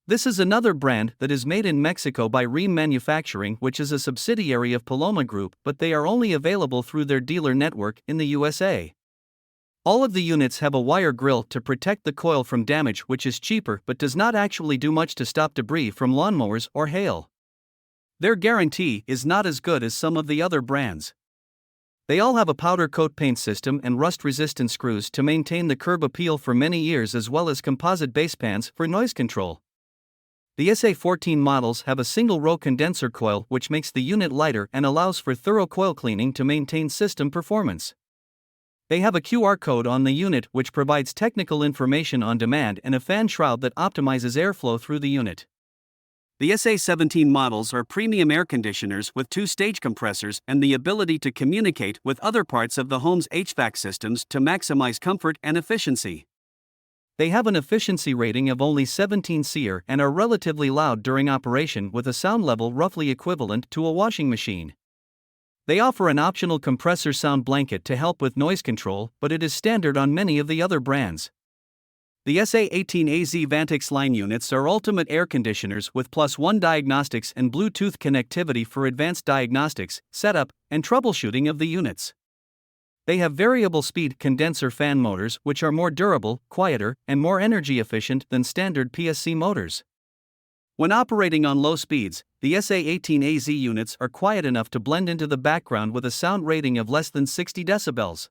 This is another brand that is made in Mexico by Ream Manufacturing, which is a subsidiary of Paloma Group, but they are only available through their dealer network in the USA. All of the units have a wire grill to protect the coil from damage, which is cheaper but does not actually do much to stop debris from lawnmowers or hail. Their guarantee is not as good as some of the other brands. They all have a powder coat paint system and rust-resistant screws to maintain the curb appeal for many years, as well as composite base pans for noise control. The SA14 models have a single-row condenser coil, which makes the unit lighter and allows for thorough coil cleaning to maintain system performance. They have a QR code on the unit which provides technical information on demand and a fan shroud that optimizes airflow through the unit. The SA17 models are premium air conditioners with 2-stage compressors and the ability to communicate with other parts of the home's HVAC systems to maximize comfort and efficiency. They have an efficiency rating of only 17 SEER and are relatively loud during operation, with a sound level roughly equivalent to a washing machine. They offer an optional compressor sound blanket to help with noise control, but it is standard on many of the other brands. The SA18AZ Vantix Line units are ultimate air conditioners with +1 diagnostics and Bluetooth connectivity for advanced diagnostics, setup, and troubleshooting of the units. They have variable speed condenser fan motors, which are more durable, quieter, and more energy efficient than standard PSC motors. When operating on low speeds, the SA18AZ units are quiet enough to blend into the background with a sound rating of less than 60 decibels.